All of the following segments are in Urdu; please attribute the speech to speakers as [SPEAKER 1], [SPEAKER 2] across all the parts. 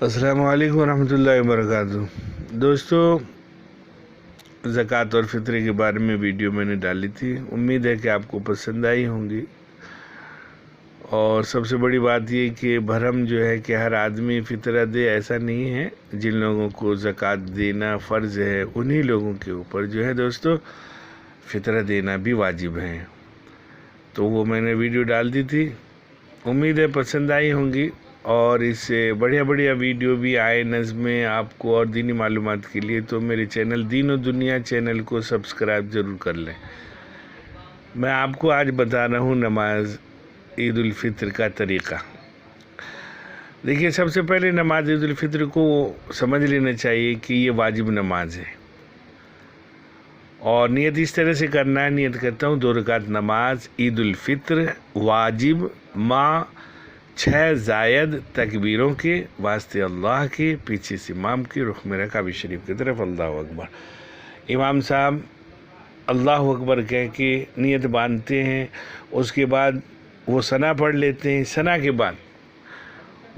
[SPEAKER 1] السلام علیکم ورحمۃ اللہ وبرکاتہ۔ دوستو، زکوٰۃ اور فطرے کے بارے میں ویڈیو میں نے ڈالی تھی، امید ہے کہ آپ کو پسند آئی ہوں گی۔ اور سب سے بڑی بات یہ کہ بھرم جو ہے کہ ہر آدمی فطرہ دے، ایسا نہیں ہے۔ جن لوگوں کو زکوٰۃ دینا فرض ہے انہی لوگوں کے اوپر جو ہے دوستو فطرہ دینا بھی واجب ہے۔ تو وہ میں نے ویڈیو ڈال دی تھی، امید ہے پسند آئی ہوں گی۔ اور اس سے بڑھیا ویڈیو بھی آئے نظمیں آپ کو اور دینی معلومات کے لیے، تو میرے چینل دین و دنیا چینل کو سبسکرائب ضرور کر لیں۔ میں آپ کو آج بتا رہا ہوں نماز عید الفطر کا طریقہ۔ دیکھیے، سب سے پہلے نماز عید الفطر کو سمجھ لینا چاہیے کہ یہ واجب نماز ہے، اور نیت اس طرح سے کرنا ہے۔ نیت کرتا ہوں 2 رکعت نماز عید الفطر واجب ماں 6 زائد تکبیروں کے واسطے اللہ کے، پیچھے سے امام کے، رخ میرا کعبہ شریف کی طرف، اللہ اکبر۔ امام صاحب اللہ اکبر کہہ کے نیت باندھتے ہیں، اس کے بعد وہ ثنا پڑھ لیتے ہیں۔ ثنا کے بعد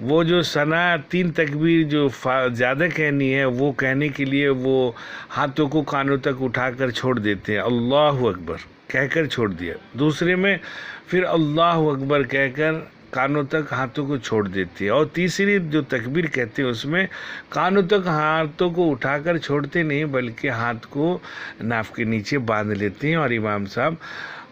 [SPEAKER 1] وہ جو ثنا 3 تکبیر جو زیادہ کہنی ہے، وہ کہنے کے لیے وہ ہاتھوں کو کانوں تک اٹھا کر چھوڑ دیتے ہیں، اللہ اکبر کہہ کر چھوڑ دیا۔ دوسرے میں پھر اللہ اکبر کہہ کر کانوں تک ہاتھوں کو چھوڑ دیتے ہیں، اور تیسری جو تکبیر کہتے ہیں اس میں کانوں تک ہاتھوں کو اٹھا کر چھوڑتے نہیں، بلکہ ہاتھ کو ناف کے نیچے باندھ لیتے ہیں، اور امام صاحب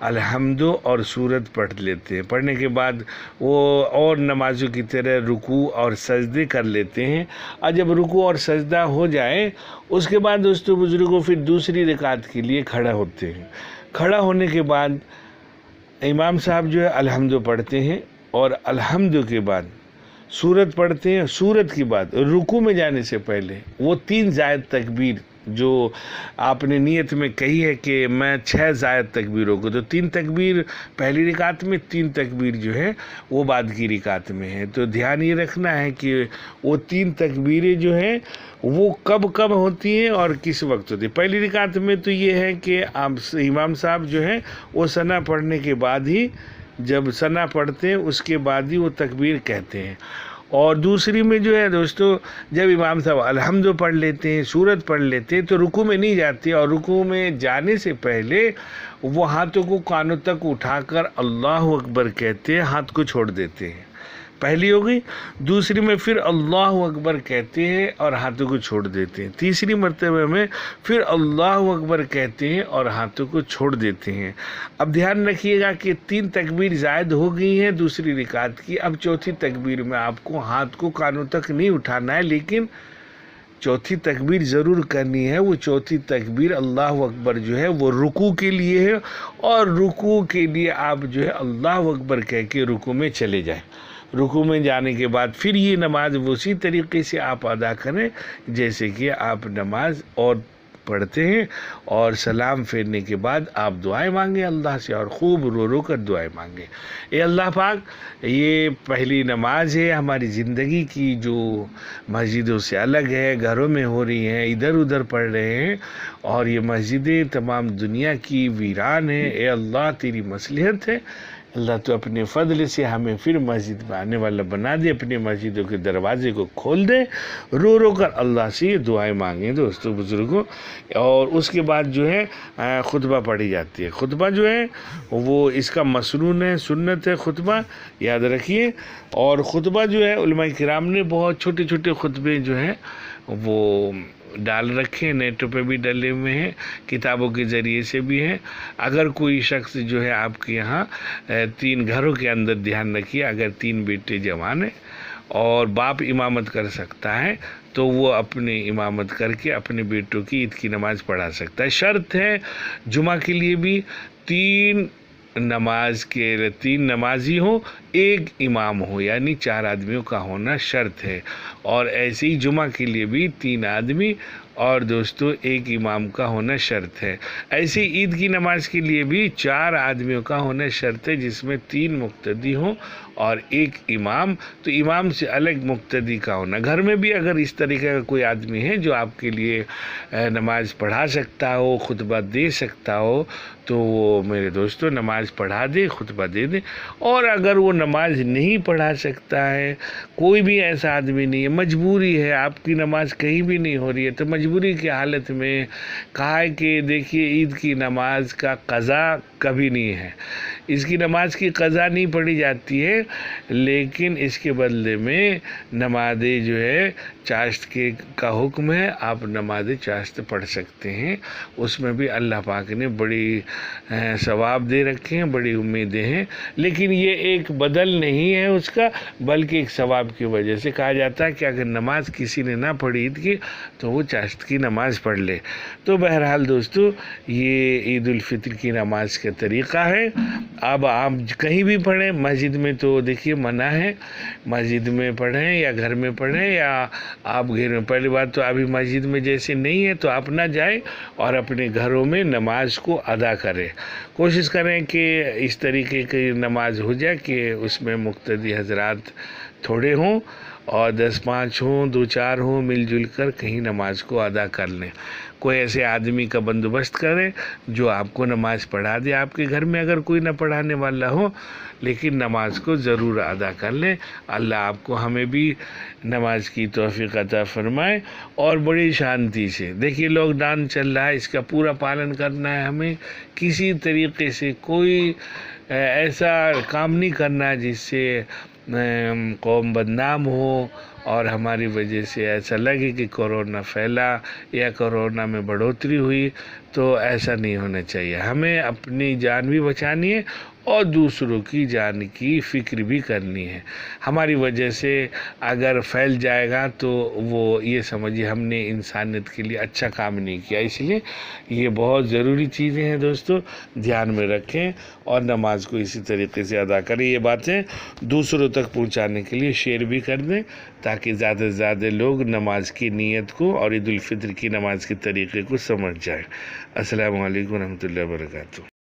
[SPEAKER 1] الحمد اور سورت پڑھ لیتے ہیں۔ پڑھنے کے بعد وہ اور نمازوں کی طرح رکوع اور سجدے کر لیتے ہیں، اور جب رکوع اور سجدہ ہو جائے اس کے بعد دوستو بزرگوں پھر دوسری رکعت کے لیے کھڑا ہوتے ہیں۔ کھڑا ہونے کے بعد امام صاحب جو ہے الحمد پڑھتے ہیں، اور الحمد کے بعد سورت پڑھتے ہیں۔ سورت کے بعد رکوع میں جانے سے پہلے وہ 3 زائد تکبیر جو آپ نے نیت میں کہی ہے کہ میں 6 زائد تکبیروں کو، تو 3 تکبیر پہلی رکعت میں، 3 تکبیر جو ہے وہ بعد کی رکعت میں ہے۔ تو دھیان یہ رکھنا ہے کہ وہ 3 تکبیریں جو ہیں وہ کب ہوتی ہیں اور کس وقت ہوتی ہیں۔ پہلی رکعت میں تو یہ ہے کہ امام صاحب جو ہیں وہ ثنا پڑھنے کے بعد ہی، جب ثنا پڑھتے ہیں اس کے بعد ہی وہ تکبیر کہتے ہیں۔ اور دوسری میں جو ہے دوستو جب امام صاحب الحمد پڑھ لیتے ہیں، سورت پڑھ لیتے ہیں، تو رکوع میں نہیں جاتے، اور رکوع میں جانے سے پہلے وہ ہاتھوں کو کانوں تک اٹھا کر اللہ اکبر کہتے ہیں، ہاتھ کو چھوڑ دیتے ہیں۔ پہلی ہو گئی۔ دوسری میں پھر اللہ اکبر کہتے ہیں اور ہاتھوں کو چھوڑ دیتے ہیں۔ تیسری مرتبہ میں پھر اللہ اکبر کہتے ہیں اور ہاتھوں کو چھوڑ دیتے ہیں۔ اب دھیان رکھیے گا کہ 3 تکبیر زائد ہو گئی ہیں دوسری رکعت کی۔ اب چوتھی تکبیر میں آپ کو ہاتھ کو کانوں تک نہیں اٹھانا ہے، لیکن چوتھی تکبیر ضرور کرنی ہے۔ وہ چوتھی تکبیر اللہ اکبر جو ہے وہ رکوع کے لیے ہے، اور رکوع کے لیے آپ جو ہے اللہ اکبر کہہ کے رکوع میں چلے جائیں۔ رکوع میں جانے کے بعد پھر یہ نماز اسی طریقے سے آپ ادا کریں جیسے کہ آپ نماز اور پڑھتے ہیں، اور سلام پھیرنے کے بعد آپ دعائیں مانگیں اللہ سے، اور خوب رو کر دعائیں مانگیں۔ اے اللہ پاک، یہ پہلی نماز ہے ہماری زندگی کی جو مسجدوں سے الگ ہے، گھروں میں ہو رہی ہیں، ادھر ادھر پڑھ رہے ہیں، اور یہ مسجدیں تمام دنیا کی ویران ہیں۔ اے اللہ، تیری مصلحت ہے، اللہ تو اپنے فضل سے ہمیں پھر مسجد میں آنے والا بنا دے، اپنے مسجدوں کے دروازے کو کھول دے۔ رو کر اللہ سے یہ دعائیں مانگیں دوستو بزرگوں۔ اور اس کے بعد جو ہے خطبہ پڑھی جاتی ہے۔ خطبہ جو ہے وہ اس کا مسنون ہے، سنت ہے خطبہ، یاد رکھیے۔ اور خطبہ جو ہے علماء کرام نے بہت چھوٹے خطبے جو ہیں وہ ڈال رکھے، نیٹوں پہ بھی ڈلے ہوئے ہیں، کتابوں کے ذریعے سے بھی ہیں۔ اگر کوئی شخص جو ہے آپ کے یہاں 3 گھروں کے اندر، دھیان رکھیے، اگر 3 بیٹے جوان ہیں اور باپ امامت کر سکتا ہے تو وہ اپنے امامت کر کے اپنے بیٹوں کی عید کی نماز پڑھا سکتا ہے۔ شرط ہے جمعہ کے لیے بھی 3 نمازی ہوں، 1 امام ہو، یعنی 4 آدمیوں کا ہونا شرط ہے۔ اور ایسے ہی جمعہ کے لیے بھی 3 آدمی اور دوستو ایک امام کا ہونا شرط ہے۔ ایسی عید کی نماز کے لیے بھی 4 آدمیوں کا ہونا شرط ہے، جس میں 3 مقتدی ہوں اور 1 امام۔ تو امام سے الگ مقتدی کا ہونا۔ گھر میں بھی اگر اس طریقے کا کوئی آدمی ہے جو آپ کے لیے نماز پڑھا سکتا ہو، خطبہ دے سکتا ہو، تو وہ میرے دوستو نماز پڑھا دے، خطبہ دے دے۔ اور اگر وہ نماز نہیں پڑھا سکتا ہے، کوئی بھی ایسا آدمی نہیں ہے، مجبوری ہے، آپ کی نماز کہیں بھی نہیں ہو رہی ہے، تو مجبوری کی حالت میں کہا ہے کہ دیکھیے عید کی نماز کا قضا کبھی نہیں ہے، اس کی نماز کی قضا نہیں پڑھی جاتی ہے، لیکن اس کے بدلے میں نماز جو ہے چاشت کے کا حکم ہے، آپ نماز چاشت پڑھ سکتے ہیں۔ اس میں بھی اللہ پاک نے بڑی ثواب دے رکھے ہیں، بڑی امیدیں ہیں، لیکن یہ ایک بدل نہیں ہے اس کا، بلکہ ایک ثواب کی وجہ سے کہا جاتا ہے کہ اگر نماز کسی نے نہ پڑھی عید کی تو وہ چاشت کی نماز پڑھ لے۔ تو بہرحال دوستو یہ عید الفطر کی نماز کا طریقہ ہے۔ اب آپ کہیں بھی پڑھیں، مسجد میں تو دیکھیے منع ہے، مسجد میں پڑھیں یا گھر میں پڑھیں، یا آپ گھر میں، پہلی بات تو ابھی مسجد میں جیسے نہیں ہے تو آپ نہ جائیں اور اپنے گھروں میں نماز کو ادا کریں۔ کوشش کریں کہ اس طریقے کی نماز ہو جائے کہ اس میں مقتدی حضرات تھوڑے ہوں اور 10-5 ہوں، 2-4 ہوں، مل جل کر کہیں نماز کو ادا کر لیں۔ کوئی ایسے آدمی کا بندوبست کریں جو آپ کو نماز پڑھا دے آپ کے گھر میں، اگر کوئی نہ پڑھانے والا ہو، لیکن نماز کو ضرور ادا کر لیں۔ اللہ آپ کو ہمیں بھی نماز کی توفیق عطا فرمائے اور بڑی شانتی سے۔ دیکھیے لاک ڈاؤن چل رہا ہے، اس کا پورا پالن کرنا ہے ہمیں، کسی طریقے سے کوئی ایسا کام نہیں کرنا جس سے قوم بدنام ہو اور ہماری وجہ سے ایسا لگے کہ کورونا پھیلا یا کورونا میں بڑھوتری ہوئی، تو ایسا نہیں ہونا چاہیے۔ ہمیں اپنی جان بھی بچانی ہے اور دوسروں کی جان کی فکر بھی کرنی ہے۔ ہماری وجہ سے اگر پھیل جائے گا تو وہ یہ سمجھیے ہم نے انسانیت کے لیے اچھا کام نہیں کیا، اس لیے یہ بہت ضروری چیزیں ہیں دوستو، دھیان میں رکھیں اور نماز کو اسی طریقے سے ادا کریں۔ یہ باتیں دوسروں تک پہنچانے کے لیے شیئر بھی کر دیں تاکہ زیادہ سے زیادہ لوگ نماز کی نیت کو اور عید الفطر کی نماز کے طریقے کو سمجھ جائیں۔ السلام علیکم ورحمۃ اللہ وبرکاتہ۔